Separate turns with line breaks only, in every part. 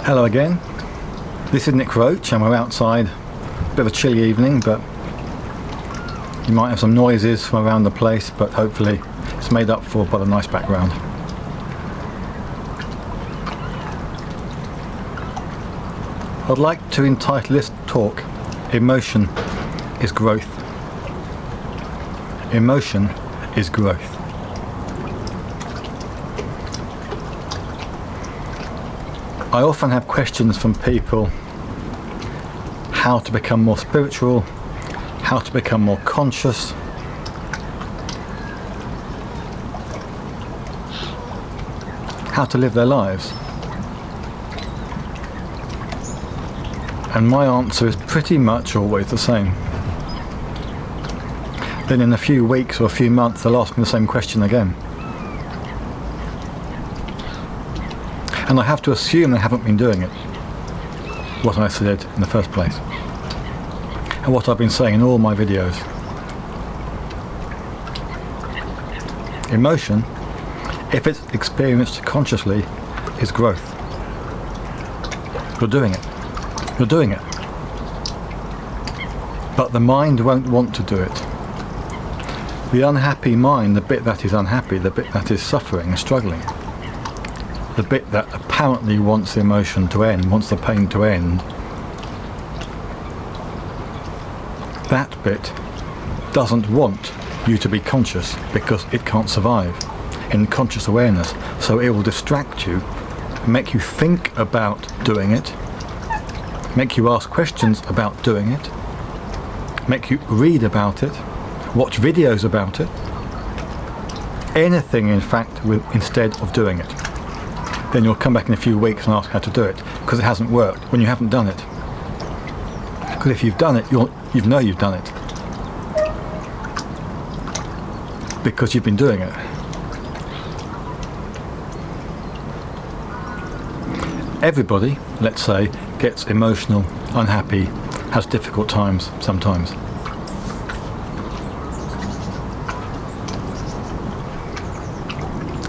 Hello again, this is Nick Roach and we're outside. A bit of a chilly evening, but you might have some noises from around the place, but hopefully it's made up for by the nice background. I'd like to entitle this talk, Emotion is Growth. Emotion is growth. I often have questions from people how to become more spiritual, how to become more conscious, how to live their lives. And my answer is pretty much always the same. Then in a few weeks or a few months they'll ask me the same question again. And I have to assume they haven't been doing it, what I said in the first place, and what I've been saying in all my videos. Emotion, if it's experienced consciously, is growth. You're doing it. You're doing it. But the mind won't want to do it. The unhappy mind, the bit that is unhappy, the bit that is suffering and struggling, the bit that apparently wants the emotion to end, wants the pain to end, that bit doesn't want you to be conscious because it can't survive in conscious awareness. So it will distract you, make you think about doing it, make you ask questions about doing it, make you read about it, watch videos about it, anything in fact instead of doing it. Then you'll come back in a few weeks and ask how to do it because it hasn't worked when you haven't done it. Because if you've done it, you know you've done it because you've been doing it. Everybody, let's say, gets emotional, unhappy, has difficult times sometimes.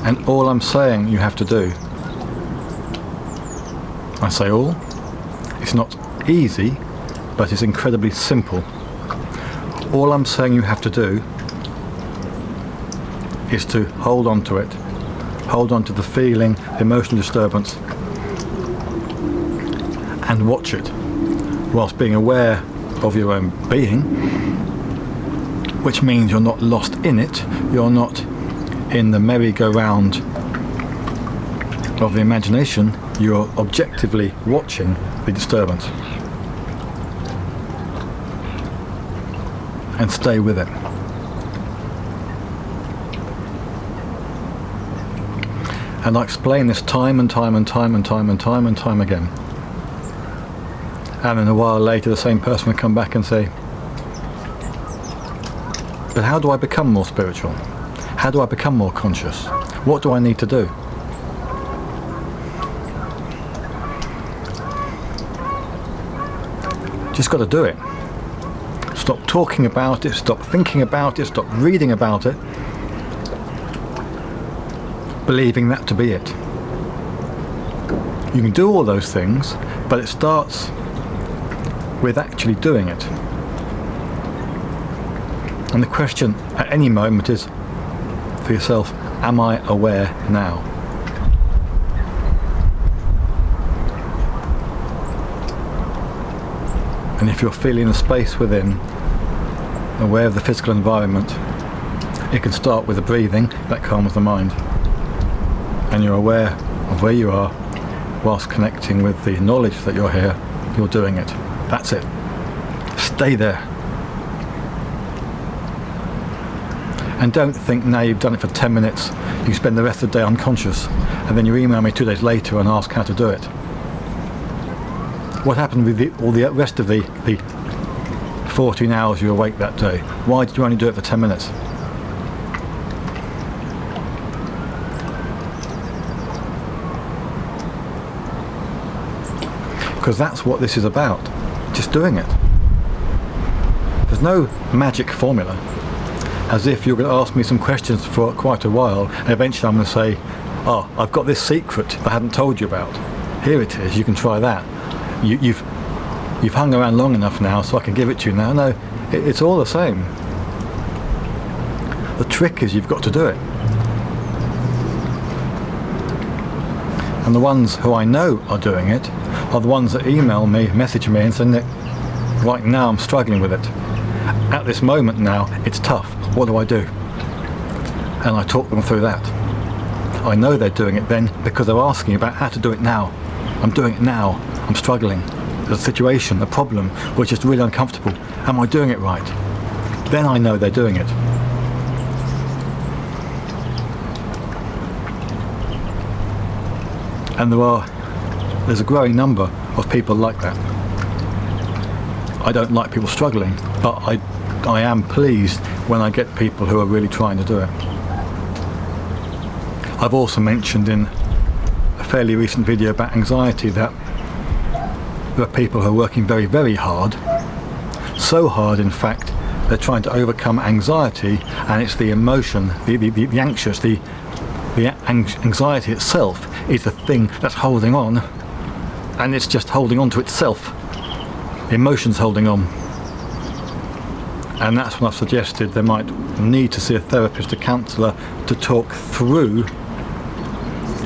And all I'm saying you have to do, I say all, it's not easy, but it's incredibly simple. All I'm saying you have to do is to hold on to it, hold on to the feeling, the emotional disturbance, and watch it, whilst being aware of your own being, which means you're not lost in it, you're not in the merry-go-round of the imagination, you're objectively watching the disturbance. And stay with it. And I explain this time and time and time and time and time and time again. And then a while later the same person will come back and say, but how do I become more spiritual? How do I become more conscious? What do I need to do? Just got to do it. Stop talking about it, stop thinking about it, stop reading about it, believing that to be it. You can do all those things, but it starts with actually doing it. And the question at any moment is for yourself, am I aware now? And if you're feeling the space within, aware of the physical environment, it can start with the breathing, that calms the mind. And you're aware of where you are, whilst connecting with the knowledge that you're here, you're doing it. That's it. Stay there. And don't think now you've done it for 10 minutes, you spend the rest of the day unconscious, and then you email me 2 days later and ask how to do it. What happened with all the rest of the 14 hours you were awake that day? Why did you only do it for 10 minutes? Because that's what this is about. Just doing it. There's no magic formula. As if you're going to ask me some questions for quite a while, and eventually I'm going to say, oh, I've got this secret that I hadn't told you about. here it is, you can try that. You've hung around long enough now, so I can give it to you now. No, it's all the same. The trick is you've got to do it. And the ones who I know are doing it are the ones that email me, message me and say, Nick, right now I'm struggling with it. At this moment now, it's tough. What do I do? And I talk them through that. I know they're doing it then because they're asking about how to do it now. I'm doing it now. I'm struggling. There's a situation, a problem, which is really uncomfortable. Am I doing it right? Then I know they're doing it. And there's a growing number of people like that. I don't like people struggling, but I am pleased when I get people who are really trying to do it. I've also mentioned in a fairly recent video about anxiety that there are people who are working very, very hard. So hard, in fact, they're trying to overcome anxiety, and it's the emotion, the anxious, the anxiety itself is the thing that's holding on, and it's just holding on to itself. The emotion's holding on. And that's when I've suggested they might need to see a therapist, a counsellor, to talk through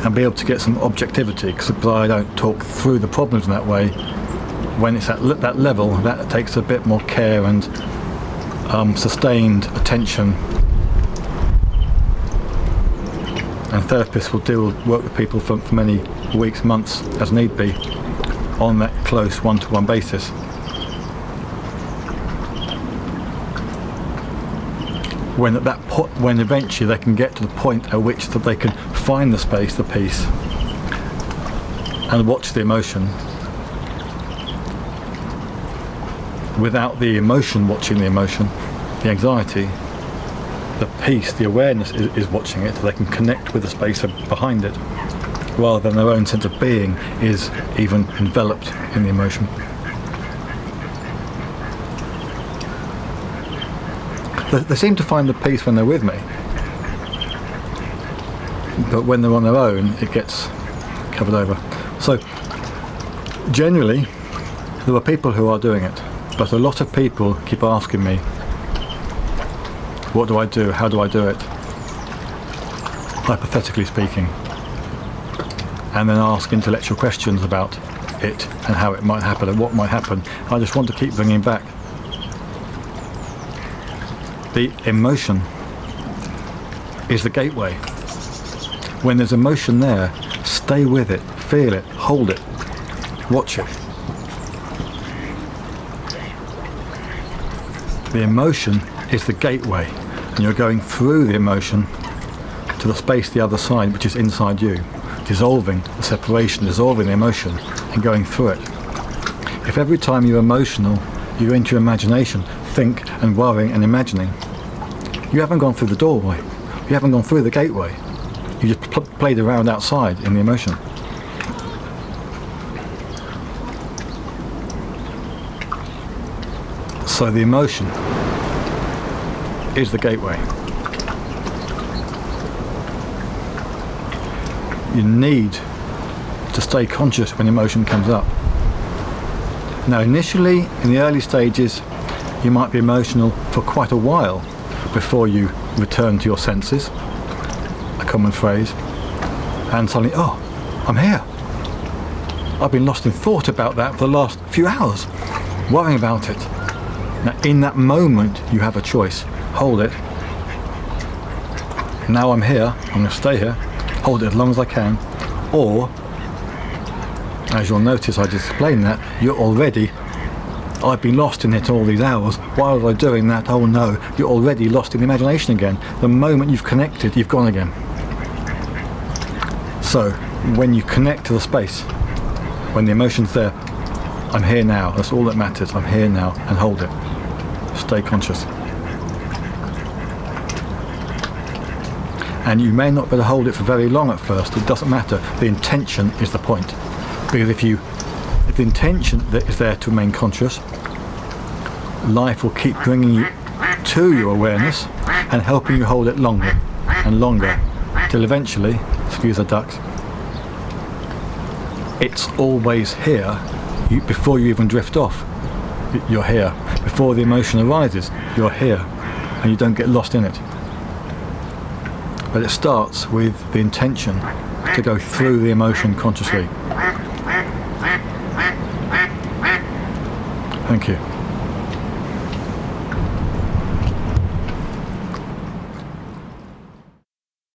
and be able to get some objectivity, because I don't talk through the problems in that way. When it's at that level, that takes a bit more care and sustained attention. And therapists will work with people for many weeks, months, as need be, on that close one-to-one basis. When eventually they can get to the point at which that they can find the space, the peace, and watch the emotion, without the emotion watching the emotion, the anxiety, the peace, the awareness is watching it. They can connect with the space behind it, rather than their own sense of being is even enveloped in the emotion. They seem to find the peace when they're with me, but when they're on their own, it gets covered over. So generally, there are people who are doing it, but a lot of people keep asking me, what do I do? How do I do it? Hypothetically speaking. And then ask intellectual questions about it and how it might happen and what might happen. I just want to keep bringing back the emotion is the gateway. When there's emotion there, stay with it, feel it, hold it, watch it. The emotion is the gateway, and you're going through the emotion to the space the other side, which is inside you, dissolving the separation, dissolving the emotion, and going through it. If every time you're emotional, you go into your imagination, think and worrying and imagining, you haven't gone through the doorway, you haven't gone through the gateway, you just played around outside in the emotion. So the emotion is the gateway. You need to stay conscious when emotion comes up. Now initially, in the early stages, you might be emotional for quite a while before you return to your senses, a common phrase, and suddenly, oh, I'm here. I've been lost in thought about that for the last few hours, worrying about it. Now in that moment you have a choice. Hold it. Now I'm here, I'm going to stay here, hold it as long as I can, or, as you'll notice I just explained that, I've been lost in it all these hours. Why was I doing that? Oh no, you're already lost in the imagination again. The moment you've connected, you've gone again. So, when you connect to the space, when the emotion's there, I'm here now, that's all that matters, I'm here now, and hold it. Stay conscious. And you may not be able to hold it for very long at first, it doesn't matter, the intention is the point. Because if the intention that is there to remain conscious, life will keep bringing you to your awareness and helping you hold it longer and longer, till eventually, excuse the ducks, it's always here. Before you even drift off, you're here. Before the emotion arises, you're here, and you don't get lost in it. But it starts with the intention to go through the emotion consciously. Thank you.